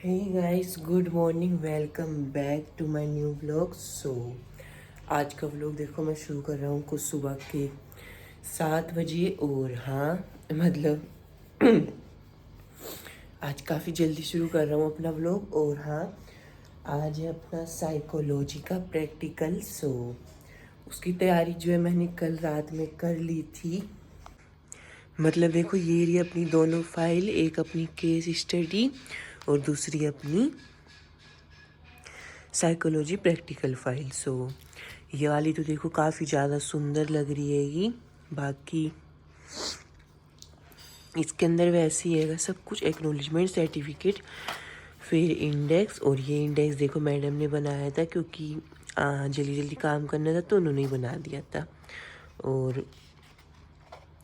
Hey guys, good morning, welcome back to my new vlog. आज का vlog देखो मैं शुरू कर रहा हूँ कुछ सुबह के 7 बजे। और हाँ, मतलब आज काफ़ी जल्दी शुरू कर रहा हूँ अपना व्लॉग। और हाँ, आज है अपना साइकोलॉजी का प्रैक्टिकल। उसकी तैयारी जो है मैंने कल रात में कर ली थी। मतलब देखो, ये रही अपनी दोनों फाइल, एक अपनी केस स्टडी और दूसरी अपनी साइकोलॉजी प्रैक्टिकल फाइल। ये वाली तो देखो काफ़ी ज़्यादा सुंदर लग रही है ये। बाकी इसके अंदर वैसे ही है सब कुछ, एक्नॉलेजमेंट सर्टिफिकेट, फिर इंडेक्स। और ये इंडेक्स देखो मैडम ने बनाया था, क्योंकि जल्दी जल्दी काम करना था तो उन्होंने ही बना दिया था। और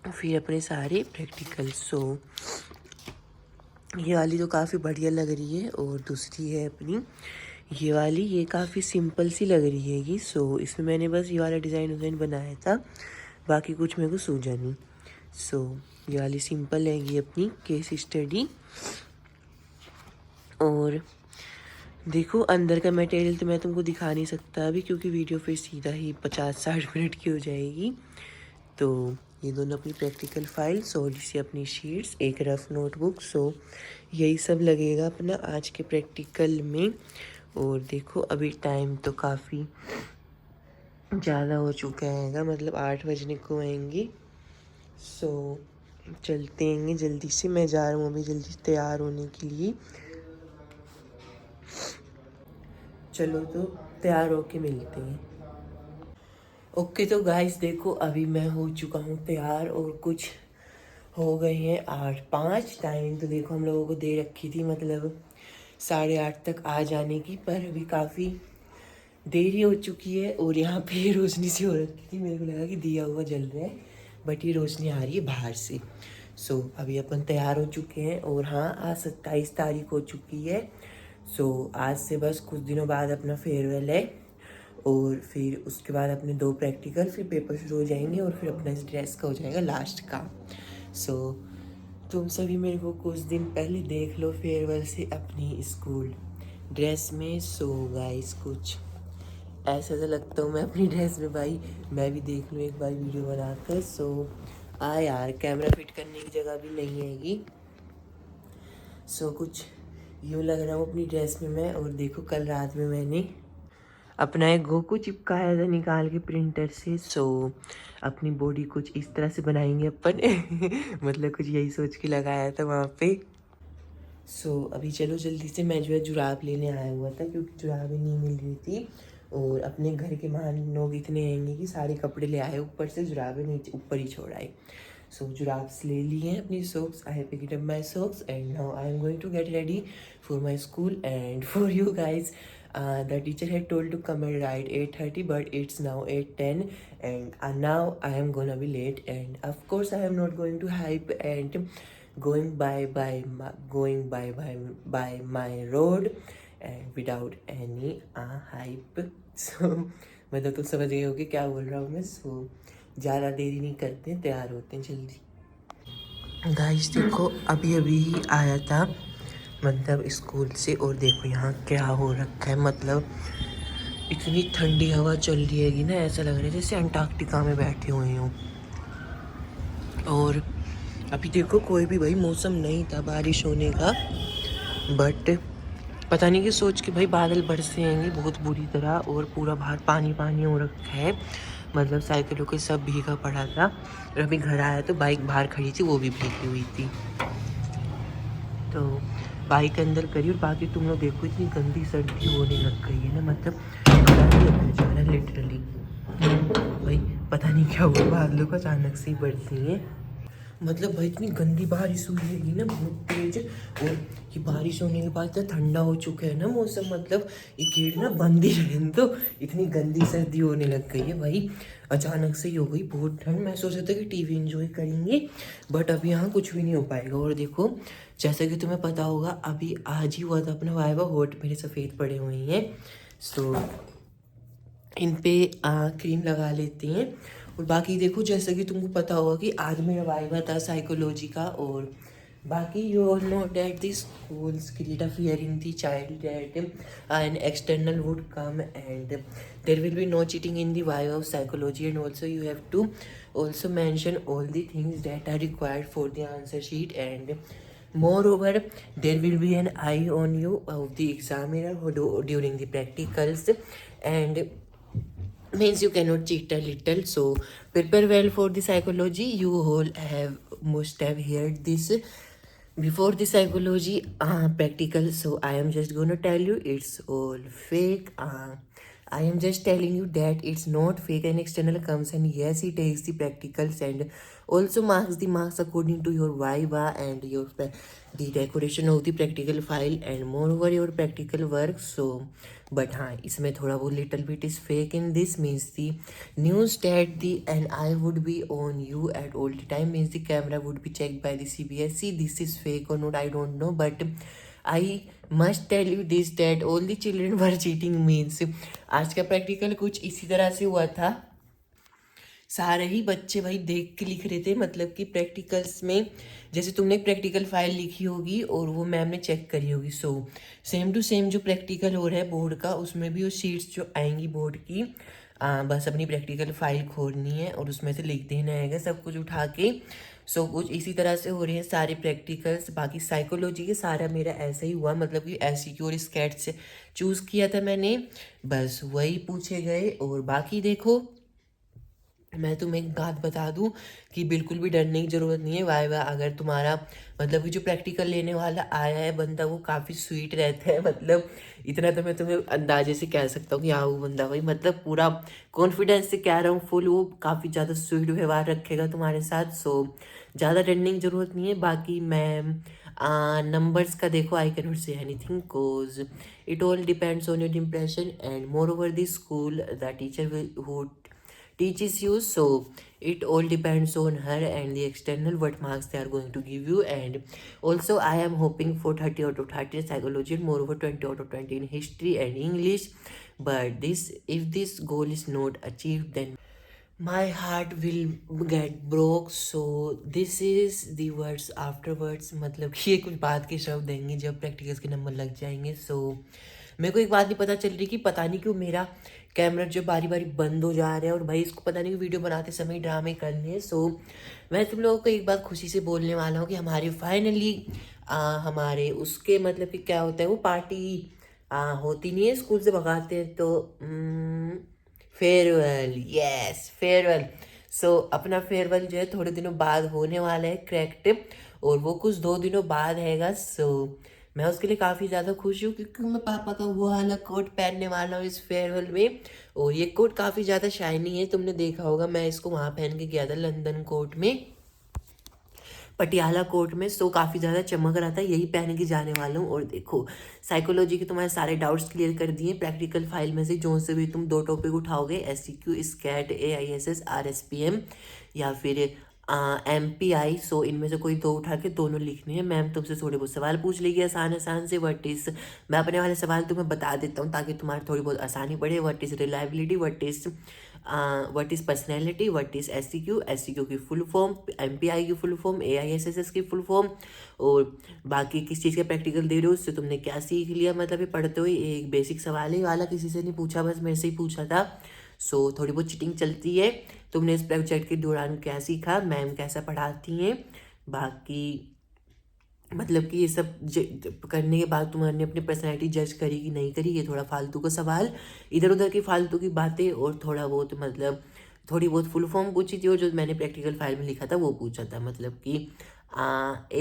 फिर अपने सारे प्रैक्टिकल। ये वाली तो काफ़ी बढ़िया लग रही है। और दूसरी है अपनी ये वाली, ये काफ़ी सिंपल सी लग रही है ये। इसमें मैंने बस ये वाला डिज़ाइन बनाया था, बाकी कुछ मेरे को सूझा नहीं। ये वाली सिंपल है ये अपनी केस स्टडी। और देखो अंदर का मटेरियल तो मैं तुमको दिखा नहीं सकता अभी, क्योंकि वीडियो फिर सीधा ही 50-60 मिनट की हो जाएगी। तो ये दोनों अपनी प्रैक्टिकल फाइल, सी अपनी शीट्स, एक रफ नोटबुक। यही सब लगेगा अपना आज के प्रैक्टिकल में। और देखो अभी टाइम तो काफ़ी ज़्यादा हो चुका है, मतलब 8 बजने को आएंगे। चलते हैं जल्दी से, मैं जा रहा हूँ अभी जल्दी से तैयार होने के लिए। चलो तो तैयार होके मिलते हैं। ओके तो गाइस देखो, अभी मैं हो चुका हूँ तैयार और कुछ हो गए हैं 8:05। टाइमिंग तो देखो हम लोगों को दे रखी थी, मतलब 8:30 तक आ जाने की, पर अभी काफ़ी देरी हो चुकी है। और यहाँ पे रोशनी सी हो रखी थी, मेरे को लगा कि दिया हुआ जल रहा है, बट ये रोशनी आ रही है बाहर से। अभी अपन तैयार हो चुके हैं। और हाँ, आज 27 तारीख हो चुकी है। आज से बस कुछ दिनों बाद अपना फेयरवेल है। और फिर उसके बाद अपने 2 प्रैक्टिकल, फिर पेपर शुरू हो जाएंगे और फिर अपना इस ड्रेस का हो जाएगा लास्ट काम। तुम सभी मेरे को कुछ दिन पहले देख लो फेयरवेल से अपनी स्कूल ड्रेस में। गाइस कुछ ऐसा तो लगता हूँ मैं अपनी ड्रेस में, भाई मैं भी देख लूँ एक बार वीडियो बनाकर। यार कैमरा फिट करने की जगह भी नहीं हैगी। कुछ यूँ लग रहा हूँ अपनी ड्रेस में मैं। और देखो कल रात में मैंने अपना एक गोकू चिपकाया था निकाल के प्रिंटर से। अपनी बॉडी कुछ इस तरह से बनाएंगे अपन मतलब कुछ यही सोच के लगाया था वहाँ पे। अभी चलो जल्दी से, मैं जो है जुराब लेने आया हुआ था, क्योंकि जुराबें नहीं मिल रही थी। और अपने घर के महान लोग इतने आएंगे कि सारे कपड़े ले आए, ऊपर से जुराबें नीचे ऊपर ही छोड़ आए। जुराब्स ले लिए हैं, अपनी socks, I pick it up my socks and now I am going to get ready for my school and for you guys. The teacher had told to come at right 8:30, but it's now 8:10, and now I am gonna be late. And of course, I am not going to hype and going by my road and without any hype. मतलब तुम समझ गए होगे क्या बोल रहा हूँ मैं। ज़्यादा देरी नहीं करते, तैयार होते हैं जल्दी। गाइस देखो अभी अभी ही आया था मतलब स्कूल से, और देखो यहाँ क्या हो रखा है। मतलब इतनी ठंडी हवा चल रही है ना, ऐसा लग रहा है जैसे अंटार्कटिका में बैठे हुए हों। और अभी देखो कोई भी भाई मौसम नहीं था बारिश होने का, बट पता नहीं कि सोच के भाई बादल बरसे आएंगे बहुत बुरी तरह, और पूरा बाहर पानी पानी हो रखा है। मतलब साइकिलों के सब भीगा पड़ा था। और अभी घर आया तो बाइक बाहर खड़ी थी, वो भी भीगी हुई थी। तो बाइक अंदर करी, और बाकी तुम लोग देखो इतनी गंदी सर्दी होने लग गई है ना, मतलब खड़ा नहीं होता जा रहा है लिटरली। भाई पता नहीं क्या हुआ, बादलों को अचानक से ही बढ़ती है। मतलब भाई इतनी गंदी बारिश हुई है ना, बहुत तेज। और ये बारिश होने के बाद इतना ठंडा हो चुका है ना मौसम, मतलब ये गेट ना बंद ही रहने तो इतनी गंदी सर्दी होने लग गई है भाई। अचानक से ही हो गई बहुत ठंड। मैं सोचा था कि टीवी एंजॉय करेंगे, बट अभी यहाँ कुछ भी नहीं हो पाएगा। और देखो जैसा कि तुम्हें पता होगा, अभी आज ही हुआ था अपना वाइवा, होठ मेरे सफ़ेद पड़े हुए हैं। इन पे क्रीम लगा लेते हैं। और बाकी देखो जैसा कि तुमको पता होगा कि आज मेरा वाइवा था साइकोलॉजी का, और Baki, you all know that the schools create a fear in the child that an external would come and there will be no cheating in the vibe of psychology, and also you have to also mention all the things that are required for the answer sheet, and moreover there will be an eye on you of the examiner during the practicals, and means you cannot cheat a little. So prepare well for the psychology. You all have must have heard this before the psychology practical, so I am just gonna tell you it's all fake. I am just telling you that it's not fake. An external comes and yes, he takes the practicals and also marks the marks according to your viva and your the decoration of the practical file and moreover your practical work. So but हाँ इसमें थोड़ा वो little bit is fake in this, means the news that the an eye would be on you at all the time, means the camera would be checked by the CBSE. This is fake or not, I don't know, but I must tell you this that all the children were cheating, means आज का practical कुछ इसी तरह से हुआ था. सारे ही बच्चे भाई देख के लिख रहे थे, मतलब कि प्रैक्टिकल्स में जैसे तुमने एक प्रैक्टिकल फाइल लिखी होगी और वो मैम ने चेक करी होगी, सो सेम टू सेम जो प्रैक्टिकल हो रहा है बोर्ड का उसमें भी वो शीट्स जो आएंगी बोर्ड की, बस अपनी प्रैक्टिकल फाइल खोलनी है और उसमें से लिख देना है सब कुछ उठा के. सो कुछ इसी तरह से हो रहे हैं सारे प्रैक्टिकल्स. बाकी साइकोलॉजी के सारा मेरा ऐसा ही हुआ, मतलब कि एमसीक्यू और स्केट से चूज़ किया था मैंने, बस वही पूछे गए. और बाकी देखो मैं तुम्हें एक बात बता दूं कि बिल्कुल भी डरने की ज़रूरत नहीं है. वाह अगर तुम्हारा मतलब कि जो प्रैक्टिकल लेने वाला आया है बंदा वो काफ़ी स्वीट रहता है, मतलब इतना तो मैं तुम्हें अंदाजे से कह सकता हूँ कि हाँ वो बंदा भाई मतलब पूरा कॉन्फिडेंस से कह रहा हूँ फुल, वो काफ़ी ज़्यादा स्वीट व्यवहार रखेगा तुम्हारे साथ. सो ज़्यादा डरने की ज़रूरत नहीं है. बाकी मैं नंबर्स का देखो I can not say anything cause it all depends on your impression and more over the school the teacher who teaches you, so it all depends on her and the external what marks they are going to give you. And also I am hoping for 30 out of 30 psychology and moreover 20 out of 20 in history and English. But this if this goal is not achieved then my heart will get broke. So this is the words afterwards, मतलब कि ये कुछ बात के शब्द देंगे जब practicals के नंबर लग जाएंगे. सो मेरे को एक बात नहीं पता चल रही कि पता नहीं क्यों मेरा कैमरा जो बारी बारी बंद हो जा रहा है और भाई इसको पता नहीं वीडियो बनाते समय ड्रामे करने हैं. सो मैं तुम लोगों को एक बात खुशी से बोलने वाला हूँ कि हमारे फाइनली हमारे उसके मतलब कि क्या होता है वो पार्टी होती नहीं है, स्कूल से भगाते हैं तो फेयरवेल, यस फेयरवेल. सो अपना फेयरवेल जो है थोड़े दिनों बाद होने वाला है करेक्ट, और वो कुछ 2 दिनों बाद हैगा. सो मैं उसके लिए काफ़ी ज़्यादा खुश हूँ क्योंकि मैं पापा का वो वाला कोट पहनने वाला हूँ इस फेयरवेल में. और ये कोट काफ़ी ज़्यादा शाइनी है, तुमने देखा होगा मैं इसको वहाँ पहन के गया था लंदन कोर्ट में, पटियाला कोर्ट में. सो काफ़ी ज़्यादा चमक रहा था, यही पहन के जाने वाला हूँ. और देखो साइकोलॉजी के तुम्हारे सारे डाउट्स क्लियर कर दिए. प्रैक्टिकल फाइल में से जो से भी तुम 2 टॉपिक उठाओगे एससीक्यू स्कैट AISS RSPM या फिर MPI, सो इनमें से कोई 2 उठा के दोनों लिखने हैं. मैम तुमसे थोड़े बहुत सवाल पूछ लेगी आसान आसान से. व्हाट इज़, मैं अपने वाले सवाल तुम्हें बता देता हूँ ताकि तुम्हारी थोड़ी बहुत आसानी पड़े. What is reliability, what is personality, what is SCQ की फुल फॉर्म, MPI की फुल फॉर्म, AISS की फुल फॉर्म, और बाकी किस चीज़ का प्रैक्टिकल दे रहे हो उससे तुमने क्या सीख लिया. मतलब ये पढ़ते हुए एक बेसिक सवाल ही वाला किसी से नहीं पूछा, बस मेरे से ही पूछा था. सो थोड़ी बहुत चीटिंग चलती है. तुमने इस प्रोजेक्ट के दौरान क्या सीखा, मैम कैसा पढ़ाती हैं, बाकी मतलब कि ये सब करने के बाद तुम्हारे अपनी पर्सनैलिटी जज करी कि नहीं करी. ये थोड़ा फालतू का सवाल, इधर उधर की फालतू की बातें, और थोड़ा बहुत मतलब थोड़ी बहुत फुल फॉर्म पूछी थी और जो मैंने प्रैक्टिकल फाइल में लिखा था वो पूछा था. मतलब कि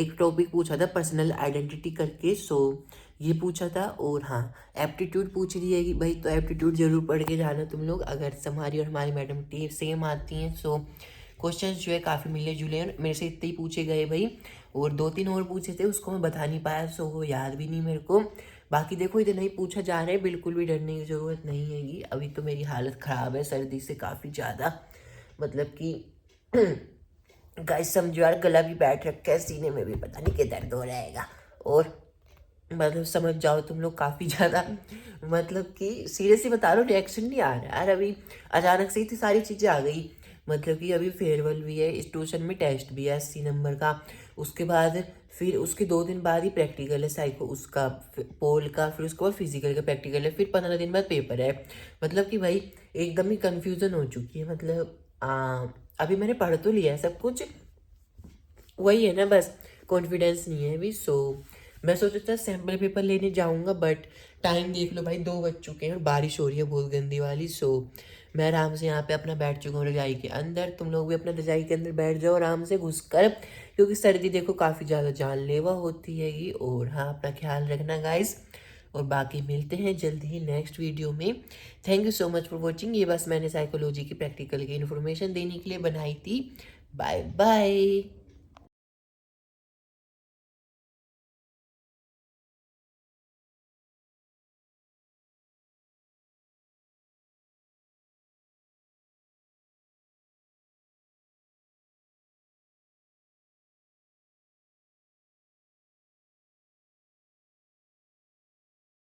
एक टॉपिक पूछा था पर्सनल आइडेंटिटी करके, सो ये पूछा था. और हाँ एप्टीट्यूड पूछ रही है कि भाई तो एप्टीट्यूड जरूर पढ़ के जाना तुम लोग, अगर हमारी और हमारी मैडम टीम सेम आती हैं. सो क्वेश्चन जो है काफ़ी मिले जुले हैं, मेरे से इतने ही पूछे गए भाई, और 2-3 और पूछे थे उसको मैं बता नहीं पाया, सो वो याद भी नहीं मेरे को. बाकी देखो इतना ही पूछा जा रहा है, बिल्कुल भी डरने की ज़रूरत नहीं हैगी. अभी तो मेरी हालत ख़राब है सर्दी से काफ़ी ज़्यादा, मतलब कि गाइस समझो यार गला भी बैठ रखा है, सीने में भी पता नहीं क्या दर्द हो रहेगा. और मतलब समझ जाओ तुम लोग काफ़ी ज़्यादा, मतलब कि सीरियसली बता रहा हूँ रिएक्शन नहीं आ रहा यार. अभी अचानक से इतनी सारी चीज़ें आ गई, मतलब कि अभी फेयरवेल भी है, इस ट्यूशन में टेस्ट भी है 80 नंबर का, उसके बाद फिर उसके 2 दिन बाद ही प्रैक्टिकल है साइको उसका पोल का, फिर उसके बाद फिजिकल का प्रैक्टिकल है, फिर 15 दिन बाद पेपर है। मतलब कि भाई एकदम ही कन्फ्यूज़न हो चुकी है। मतलब अभी मैंने पढ़ तो लिया है सब कुछ, वही है ना, बस कॉन्फिडेंस नहीं है अभी। सो मैं सोचा था सैम्पल पेपर लेने जाऊंगा, बट टाइम देख लो भाई 2 बज चुके हैं और बारिश हो रही है बहुत गंदी वाली। सो मैं आराम से यहाँ पे अपना बैठ चुका हूँ रजाई के अंदर। तुम लोग भी अपना रजाई के अंदर बैठ जाओ आराम से घुस कर, क्योंकि सर्दी देखो काफ़ी ज़्यादा जानलेवा होती है ये। और हाँ, अपना ख्याल रखना गाइस, और बाकी मिलते हैं जल्दी ही नेक्स्ट वीडियो में। Thank you so much for watching. ये बस मैंने साइकोलॉजी की प्रैक्टिकल की इन्फॉर्मेशन देने के लिए बनाई थी। Bye bye.